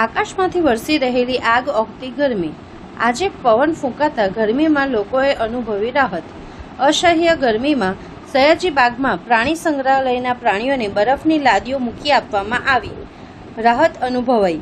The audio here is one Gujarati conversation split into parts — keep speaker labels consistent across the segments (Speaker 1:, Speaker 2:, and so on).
Speaker 1: આકાશમાંથી વરસી રહેલી આગ ઓગતી ગરમી। આજે પવન ફૂંકાતા ગરમીમાં લોકોએ અનુભવી રાહત। અસહ્ય ગરમીમાં સયાજી બાગમાં પ્રાણી સંગ્રહાલયના પ્રાણીઓને બરફની લાદીઓ મૂકી આપવામાં આવી, રાહત અનુભવાઈ।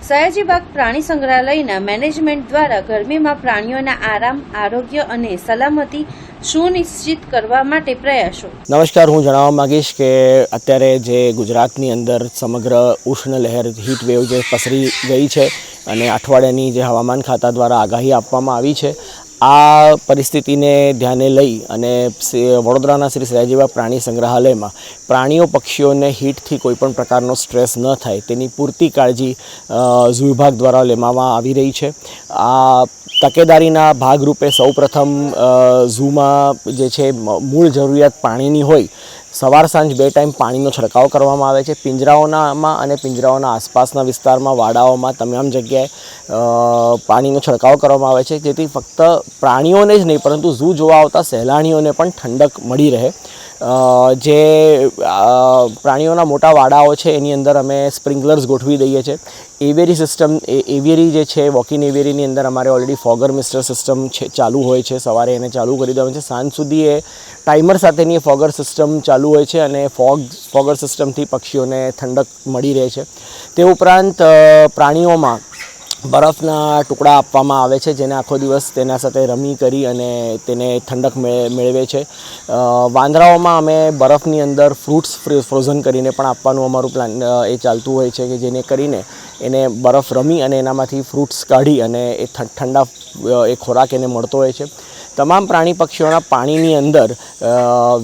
Speaker 1: સયાજી બાગ પ્રાણી સંગ્રહાલયના મેનેજમેન્ટ દ્વારા ગરમીમાં પ્રાણીઓના આરામ, આરોગ્ય અને સલામતી સુનિશ્ચિત કરવા માટે પ્રયાસો।
Speaker 2: નમસ્કાર, હું જણાવવા માંગીશ કે અત્યારે જે ગુજરાતની અંદર સમગ્ર ઉષ્ણ લહેર હીટ વેવ જે પસરી ગઈ છે અને અઠવાડિયાની જે હવામાન ખાતા દ્વારા આગાહી આપવામાં આવી છે, આ પરિસ્થિતિને ધ્યાને લઈ અને વડોદરાના શ્રી સયાજી બાગ પ્રાણી સંગ્રહાલયમાં પ્રાણીઓ પક્ષીઓને હીટથી કોઈપણ પ્રકારનો સ્ટ્રેસ ન થાય તેની પૂરતી કાળજી ઝૂ વિભાગ દ્વારા લેવામાં આવી રહી છે। આ તકેદારીના ભાગરૂપે સૌપ્રથમ ઝૂમાં જે છે મૂળ જરૂરિયાત પાણીની હોય, સવાર સાંજ 2 ટાઈમ પાણીનો છંટકાવ કરવામાં આવે છે। પિંજરાઓનામાં અને પિંજરાઓના આસપાસના વિસ્તારમાં, વાડાઓમાં તમામ જગ્યાએ પાણીનો છંટકાવ કરવામાં આવે છે, જેથી ફક્ત પ્રાણીઓને જ નહીં પરંતુ ઝૂ જોવા આવતા સહેલાણીઓને પણ ઠંડક મળી રહે। જે પ્રાણીઓના મોટા વાડાઓ છે એની અંદર અમે સ્પ્રિંકલર્સ ગોઠવી દઈએ છીએ। એવિયરી સિસ્ટમ, એવિયરી જે છે વોકિન એવિયરીની અંદર અમારે ઓલરેડી ફોગર મિસ્ટર સિસ્ટમ છે ચાલુ હોય છે। સવારે એને ચાલુ કરી દેવાનું છે, સાંજ સુધી એ ટાઈમર સાથેની ફોગર સિસ્ટમ ચાલુ હોય છે અને ફોગર સિસ્ટમથી પક્ષીઓને ઠંડક મળી રહે છે। તે ઉપરાંત પ્રાણીઓમાં બરફના ટુકડા આપવામાં આવે છે, જેને આખો દિવસ તેના સાથે રમી કરી અને તેને ઠંડક મેળવે છે। વાંદરાઓમાં અમે બરફની અંદર ફ્રૂટ્સ ફ્રોઝન કરીને પણ આપવાનું અમારું પ્લાન એ ચાલતું હોય છે, કે જેને કરીને એને બરફ રમી અને એનામાંથી ફ્રૂટ્સ કાઢી અને એ ઠંડા એ ખોરાક એને મળતો હોય છે। તમામ પ્રાણી પક્ષીઓના પાણીની અંદર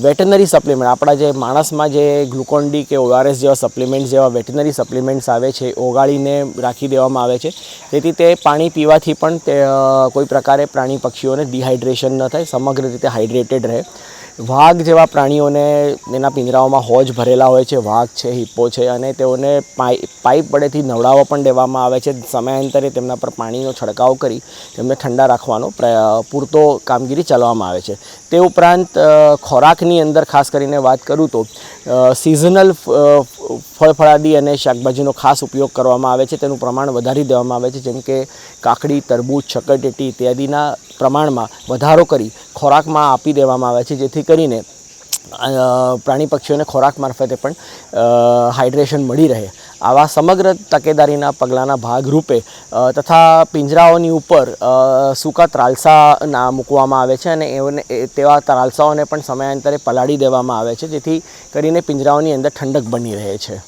Speaker 2: વેટનરી સપ્લિમેન્ટ, આપણા જે માણસમાં જે ગ્લુકોન ડી કે ORS જેવા સપ્લિમેન્ટ જેવા વેટનરી સપ્લિમેન્ટ્સ આવે છે, ઓગાળીને રાખી દેવામાં આવે છે, તેથી તે પાણી પીવાથી પણ તે કોઈ પ્રકારે પ્રાણી પક્ષીઓને ડિહાઇડ્રેશન ન થાય, સમગ્ર રીતે હાઇડ્રેટેડ રહે। વાઘ જેવા પ્રાણીઓને એના પિંજરાઓમાં હોજ ભરેલા હોય છે, વાઘ છે, હિપ્પો છે, અને તેઓને પાઇપ વડેથી નવડાવવા પણ દેવામાં આવે છે। સમયાંતરે તેમના પર પાણીનો છંટકાવ કરી તેમને ઠંડા રાખવાનો પૂરતો કામગીરી ચલાવવામાં આવે છે। તે ઉપરાંત ખોરાકની અંદર ખાસ કરીને વાત કરું તો સિઝનલ ફળફળાદી અને શાકભાજીનો ખાસ ઉપયોગ કરવામાં આવે છે, તેનું પ્રમાણ વધારી દેવામાં આવે છે, જેમ કે કાકડી, તરબૂચ, શક્કરટેટી ઇત્યાદિના પ્રમાણમાં વધારો કરી ખોરાકમાં આપી દેવામાં આવે છે, જેથી કરીને પ્રાણી પક્ષીઓને ખોરાક મારફતે પણ હાઇડ્રેશન મળી રહે। આવા સમગ્ર તકેદારીના પગલાંના ભાગરૂપે તથા પિંજરાઓની ઉપર સૂકા ત્રાલસા મૂકવામાં આવે છે અને તેવા ત્રાલસાઓને પણ સમયાંતરે પલાળી દેવામાં આવે છે, જેથી કરીને પિંજરાઓની અંદર ઠંડક બની રહે છે।